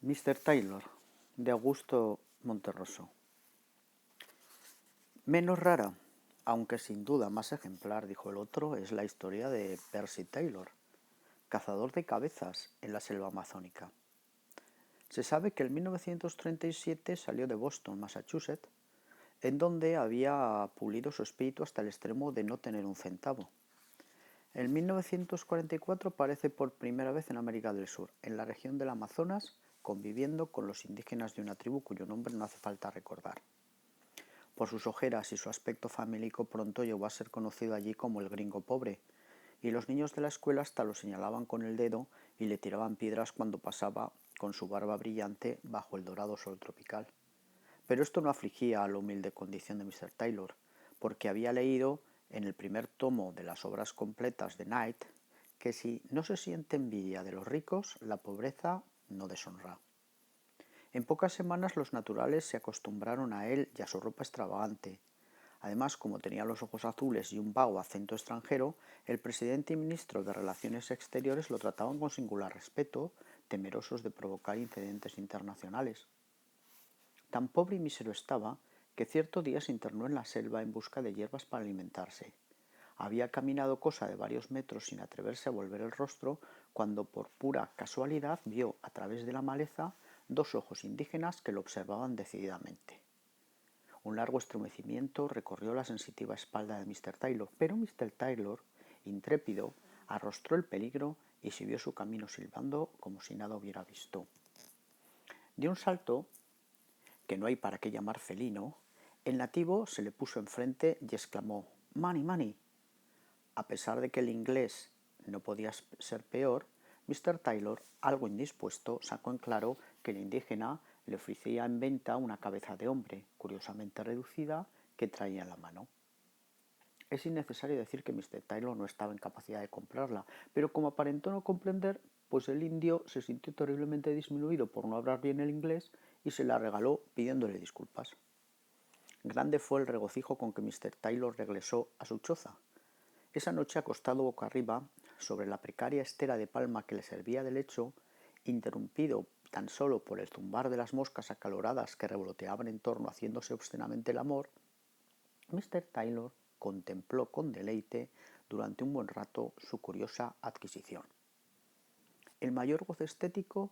Mr. Taylor, de Augusto Monterroso. Menos rara, aunque sin duda más ejemplar, dijo el otro, es la historia de Percy Taylor, cazador de cabezas en la selva amazónica. Se sabe que en 1937 salió de Boston, Massachusetts, en donde había pulido su espíritu hasta el extremo de no tener un centavo. En 1944 aparece por primera vez en América del Sur, en la región del Amazonas, conviviendo con los indígenas de una tribu cuyo nombre no hace falta recordar. Por sus ojeras y su aspecto famélico pronto llegó a ser conocido allí como el gringo pobre, y los niños de la escuela hasta lo señalaban con el dedo y le tiraban piedras cuando pasaba con su barba brillante bajo el dorado sol tropical. Pero esto no afligía a la humilde condición de Mr. Taylor, porque había leído en el primer tomo de las obras completas de Knight que si no se siente envidia de los ricos, la pobreza no deshonra. En pocas semanas los naturales se acostumbraron a él y a su ropa extravagante. Además, como tenía los ojos azules y un vago acento extranjero, el presidente y ministro de Relaciones Exteriores lo trataban con singular respeto, temerosos de provocar incidentes internacionales. Tan pobre y mísero estaba que cierto día se internó en la selva en busca de hierbas para alimentarse. Había caminado cosa de varios metros sin atreverse a volver el rostro cuando por pura casualidad vio a través de la maleza dos ojos indígenas que lo observaban decididamente. Un largo estremecimiento recorrió la sensitiva espalda de Mr. Taylor, pero Mr. Taylor, intrépido, arrostró el peligro y siguió su camino silbando como si nada hubiera visto. De un salto, que no hay para qué llamar felino, el nativo se le puso enfrente y exclamó «Money, money». A pesar de que el inglés no podía ser peor, Mr. Taylor, algo indispuesto, sacó en claro que el indígena le ofrecía en venta una cabeza de hombre, curiosamente reducida, que traía en la mano. Es innecesario decir que Mr. Taylor no estaba en capacidad de comprarla, pero como aparentó no comprender, pues el indio se sintió terriblemente disminuido por no hablar bien el inglés y se la regaló pidiéndole disculpas. Grande fue el regocijo con que Mr. Taylor regresó a su choza. Esa noche, acostado boca arriba, sobre la precaria estera de palma que le servía de lecho, interrumpido tan solo por el zumbar de las moscas acaloradas que revoloteaban en torno haciéndose obscenamente el amor, Mr. Taylor contempló con deleite durante un buen rato su curiosa adquisición. El mayor gozo estético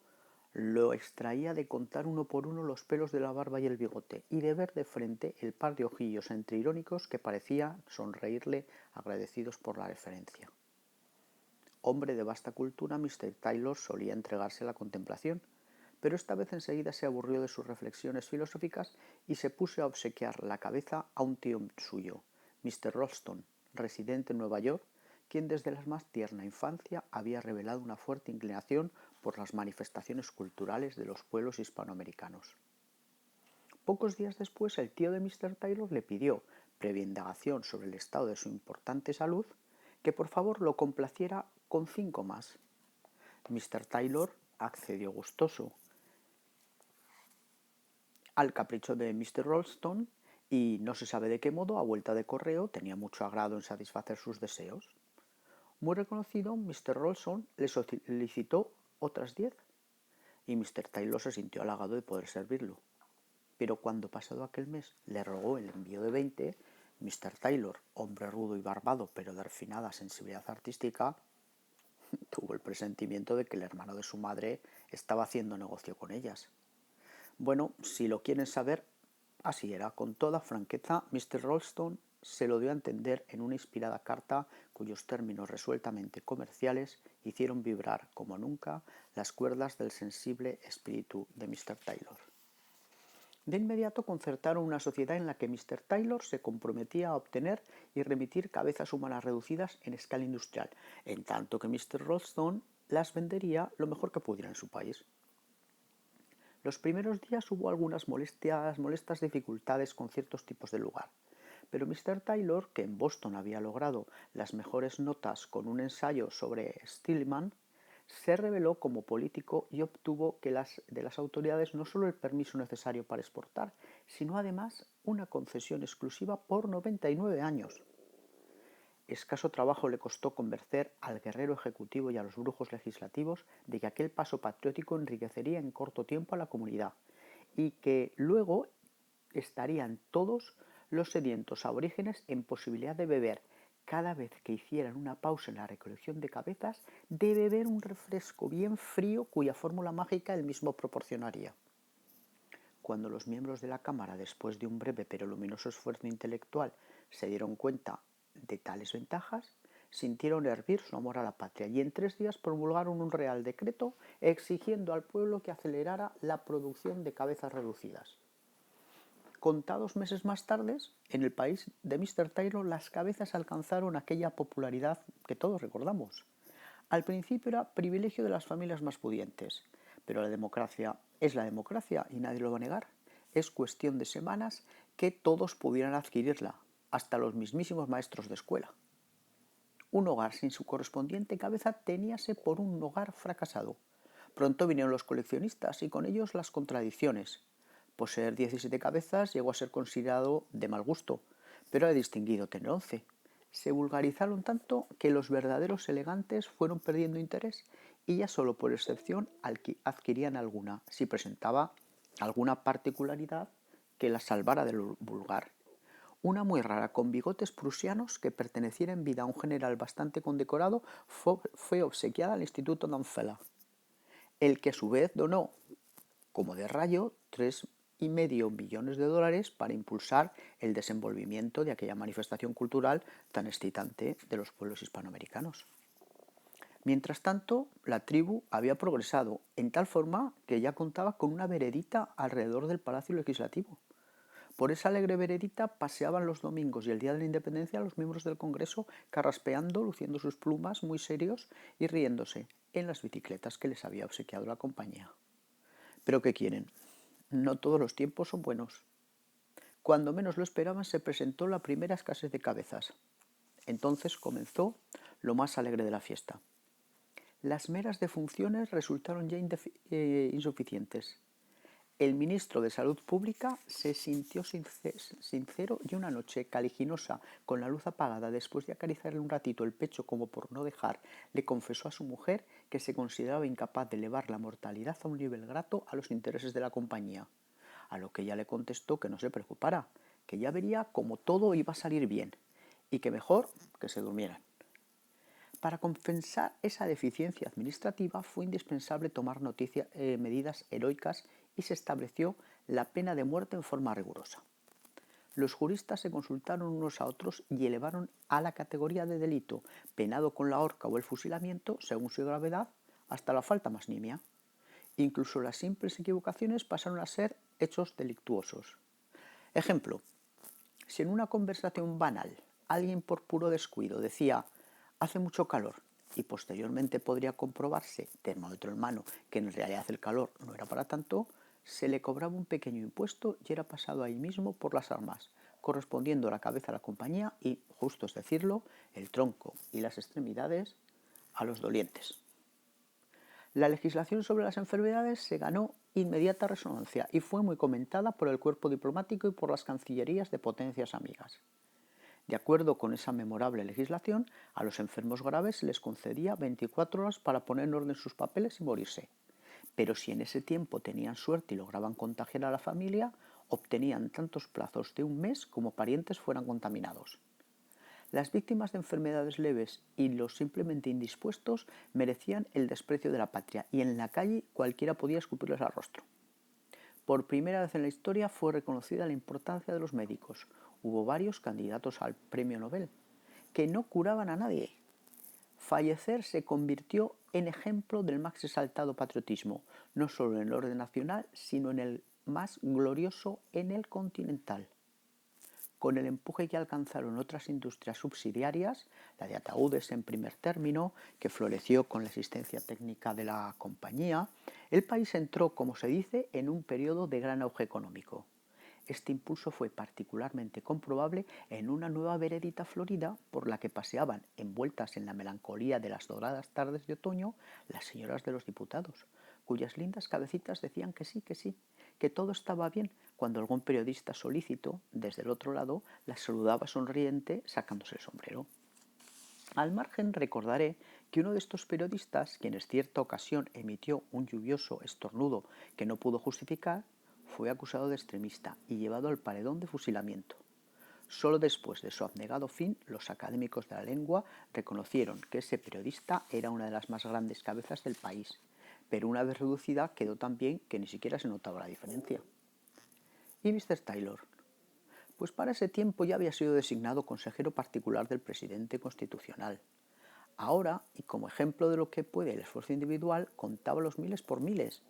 lo extraía de contar uno por uno los pelos de la barba y el bigote, y de ver de frente el par de ojillos entre irónicos que parecía sonreírle agradecidos por la referencia. Hombre de vasta cultura, Mr. Taylor solía entregarse a la contemplación, pero esta vez enseguida se aburrió de sus reflexiones filosóficas y se puso a obsequiar la cabeza a un tío suyo, Mr. Ralston, residente en Nueva York, quien desde la más tierna infancia había revelado una fuerte inclinación por las manifestaciones culturales de los pueblos hispanoamericanos. Pocos días después, el tío de Mr. Taylor le pidió, previa indagación sobre el estado de su importante salud, que por favor lo complaciera con 5 más. Mr. Taylor accedió gustoso al capricho de Mr. Ralston y no se sabe de qué modo, a vuelta de correo, tenía mucho agrado en satisfacer sus deseos. Muy reconocido, Mr. Ralston le solicitó otras 10 y Mr. Taylor se sintió halagado de poder servirlo. Pero cuando pasado aquel mes le rogó el envío de 20, Mr. Taylor, hombre rudo y barbado pero de refinada sensibilidad artística, tuvo el presentimiento de que el hermano de su madre estaba haciendo negocio con ellas. Bueno, si lo quieren saber, así era. Con toda franqueza, Mr. Ralston se lo dio a entender en una inspirada carta cuyos términos resueltamente comerciales hicieron vibrar como nunca las cuerdas del sensible espíritu de Mr. Taylor. De inmediato concertaron una sociedad en la que Mr. Taylor se comprometía a obtener y remitir cabezas humanas reducidas en escala industrial, en tanto que Mr. Ralston las vendería lo mejor que pudiera en su país. Los primeros días hubo algunas molestas dificultades con ciertos tipos de lugar, pero Mr. Taylor, que en Boston había logrado las mejores notas con un ensayo sobre Stillman, se reveló como político y obtuvo de las autoridades no solo el permiso necesario para exportar, sino además una concesión exclusiva por 99 años. escaso trabajo le costó convencer al guerrero ejecutivo y a los brujos legislativos de que aquel paso patriótico enriquecería en corto tiempo a la comunidad y que luego estarían todos los sedientos aborígenes en posibilidad de beber, cada vez que hicieran una pausa en la recolección de cabezas, de beber un refresco bien frío cuya fórmula mágica él mismo proporcionaría. Cuando los miembros de la Cámara, después de un breve pero luminoso esfuerzo intelectual, se dieron cuenta de tales ventajas, sintieron hervir su amor a la patria y en 3 días promulgaron un real decreto exigiendo al pueblo que acelerara la producción de cabezas reducidas. Contados meses más tarde, en el país de Mr. Taylor, las cabezas alcanzaron aquella popularidad que todos recordamos. Al principio era privilegio de las familias más pudientes, pero la democracia es la democracia y nadie lo va a negar. Es cuestión de semanas que todos pudieran adquirirla, hasta los mismísimos maestros de escuela. Un hogar sin su correspondiente cabeza teníase por un hogar fracasado. Pronto vinieron los coleccionistas y con ellos las contradicciones. Poseer 17 cabezas llegó a ser considerado de mal gusto, pero era distinguido tener 11. Se vulgarizaron tanto que los verdaderos elegantes fueron perdiendo interés y ya solo por excepción adquirían alguna, si presentaba alguna particularidad que la salvara del vulgar. Una muy rara con bigotes prusianos que perteneciera en vida a un general bastante condecorado fue obsequiada al Instituto Longfellow, el que a su vez donó, como de rayo, $3,5 millones para impulsar el desenvolvimiento de aquella manifestación cultural tan excitante de los pueblos hispanoamericanos. Mientras tanto, la tribu había progresado en tal forma que ya contaba con una veredita alrededor del Palacio Legislativo. Por esa alegre veredita paseaban los domingos y el día de la independencia los miembros del Congreso carraspeando, luciendo sus plumas muy serios y riéndose en las bicicletas que les había obsequiado la compañía. ¿Pero qué quieren? No todos los tiempos son buenos. Cuando menos lo esperaban se presentó la primera escasez de cabezas. Entonces comenzó lo más alegre de la fiesta. Las meras defunciones resultaron ya insuficientes. El ministro de Salud Pública se sintió sincero y una noche caliginosa, con la luz apagada, después de acariciarle un ratito el pecho como por no dejar, le confesó a su mujer que se consideraba incapaz de elevar la mortalidad a un nivel grato a los intereses de la compañía, a lo que ella le contestó que no se preocupara, que ya vería cómo todo iba a salir bien y que mejor que se durmieran. Para compensar esa deficiencia administrativa fue indispensable tomar medidas heroicas y se estableció la pena de muerte en forma rigurosa. Los juristas se consultaron unos a otros y elevaron a la categoría de delito, penado con la horca o el fusilamiento, según su gravedad, hasta la falta más nimia. Incluso las simples equivocaciones pasaron a ser hechos delictuosos. Ejemplo, si en una conversación banal alguien por puro descuido decía «hace mucho calor» y posteriormente podría comprobarse, termómetro en mano, que en realidad el calor no era para tanto, se le cobraba un pequeño impuesto y era pasado ahí mismo por las armas, correspondiendo la cabeza a la compañía y, justo es decirlo, el tronco y las extremidades a los dolientes. La legislación sobre las enfermedades se ganó inmediata resonancia y fue muy comentada por el cuerpo diplomático y por las cancillerías de potencias amigas. De acuerdo con esa memorable legislación, a los enfermos graves se les concedía 24 horas para poner en orden sus papeles y morirse. Pero si en ese tiempo tenían suerte y lograban contagiar a la familia, obtenían tantos plazos de un mes como parientes fueran contaminados. Las víctimas de enfermedades leves y los simplemente indispuestos merecían el desprecio de la patria y en la calle cualquiera podía escupirles al rostro. Por primera vez en la historia fue reconocida la importancia de los médicos. Hubo varios candidatos al premio Nobel que no curaban a nadie. Fallecer se convirtió en ejemplo del más exaltado patriotismo, no solo en el orden nacional, sino en el más glorioso en el continental. Con el empuje que alcanzaron otras industrias subsidiarias, la de ataúdes en primer término, que floreció con la existencia técnica de la compañía, el país entró, como se dice, en un periodo de gran auge económico. Este impulso fue particularmente comprobable en una nueva veredita florida por la que paseaban, envueltas en la melancolía de las doradas tardes de otoño, las señoras de los diputados, cuyas lindas cabecitas decían que sí, que todo estaba bien, cuando algún periodista solícito, desde el otro lado, las saludaba sonriente sacándose el sombrero. Al margen recordaré que uno de estos periodistas, quien en cierta ocasión emitió un lluvioso estornudo que no pudo justificar, fue acusado de extremista y llevado al paredón de fusilamiento. Solo después de su abnegado fin, los académicos de la lengua reconocieron que ese periodista era una de las más grandes cabezas del país, pero una vez reducida quedó tan bien que ni siquiera se notaba la diferencia. ¿Y Mr. Taylor? Pues para ese tiempo ya había sido designado consejero particular del presidente constitucional. Ahora, y como ejemplo de lo que puede el esfuerzo individual, contaba los miles por miles.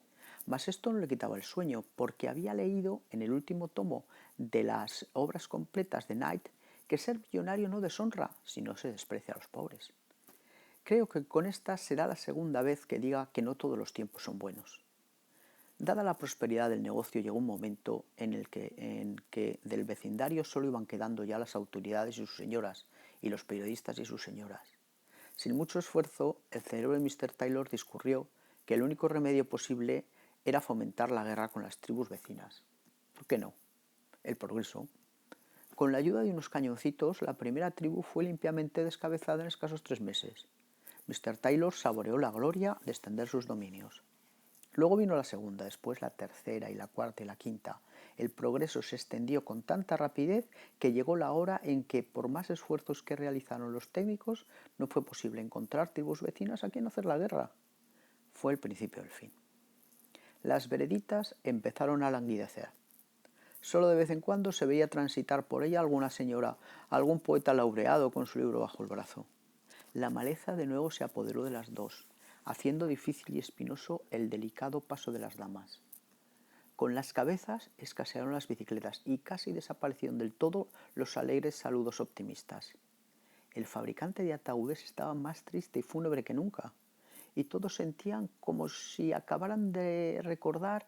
Mas esto no le quitaba el sueño, porque había leído en el último tomo de las obras completas de Knight que ser millonario no deshonra, sino se desprecia a los pobres. Creo que con esta será la segunda vez que diga que no todos los tiempos son buenos. Dada la prosperidad del negocio, llegó un momento en que del vecindario solo iban quedando ya las autoridades y sus señoras, y los periodistas y sus señoras. Sin mucho esfuerzo, el cerebro de Mr. Taylor discurrió que el único remedio posible era fomentar la guerra con las tribus vecinas. ¿Por qué no? El progreso. Con la ayuda de unos cañoncitos, la primera tribu fue limpiamente descabezada en escasos 3 meses. Mr. Taylor saboreó la gloria de extender sus dominios. Luego vino la segunda, después la tercera y la cuarta y la quinta. El progreso se extendió con tanta rapidez que llegó la hora en que, por más esfuerzos que realizaron los técnicos, no fue posible encontrar tribus vecinas a quien hacer la guerra. Fue el principio del fin. Las vereditas empezaron a languidecer. Solo de vez en cuando se veía transitar por ella alguna señora, algún poeta laureado con su libro bajo el brazo. La maleza de nuevo se apoderó de las dos, haciendo difícil y espinoso el delicado paso de las damas. Con las cabezas escasearon las bicicletas y casi desaparecieron del todo los alegres saludos optimistas. El fabricante de ataúdes estaba más triste y fúnebre que nunca, y todos sentían como si acabaran de recordar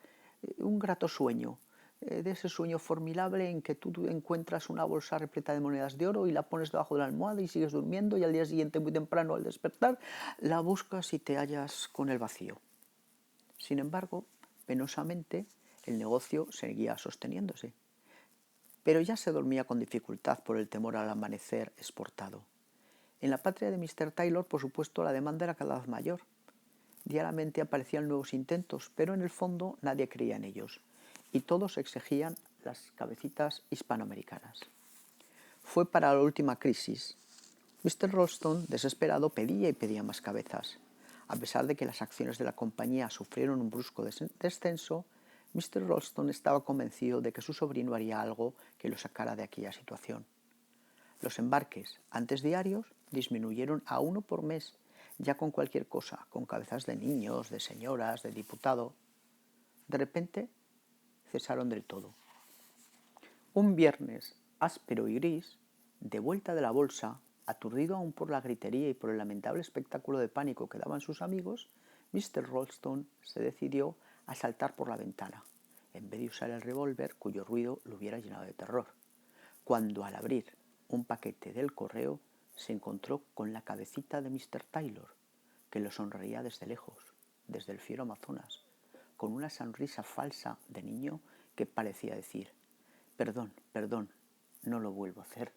un grato sueño, de ese sueño formidable en que tú encuentras una bolsa repleta de monedas de oro y la pones debajo de la almohada y sigues durmiendo, y al día siguiente muy temprano al despertar la buscas y te hallas con el vacío. Sin embargo, penosamente, el negocio seguía sosteniéndose, pero ya se dormía con dificultad por el temor al amanecer exportado. En la patria de Mr. Taylor, por supuesto, la demanda era cada vez mayor. Diariamente aparecían nuevos intentos, pero en el fondo nadie creía en ellos, y todos exigían las cabecitas hispanoamericanas. Fue para la última crisis. Mr. Ralston, desesperado, pedía y pedía más cabezas. A pesar de que las acciones de la compañía sufrieron un brusco descenso, Mr. Ralston estaba convencido de que su sobrino haría algo que lo sacara de aquella situación. Los embarques, antes diarios, disminuyeron a 1 por mes, ya con cualquier cosa, con cabezas de niños, de señoras, de diputado. De repente, cesaron del todo. Un viernes áspero y gris, de vuelta de la bolsa, aturdido aún por la gritería y por el lamentable espectáculo de pánico que daban sus amigos, Mr. Ralston se decidió a saltar por la ventana, en vez de usar el revólver cuyo ruido lo hubiera llenado de terror, cuando al abrir un paquete del correo se encontró con la cabecita de Mr. Taylor, que lo sonreía desde lejos, desde el fiero Amazonas, con una sonrisa falsa de niño que parecía decir: perdón, perdón, no lo vuelvo a hacer.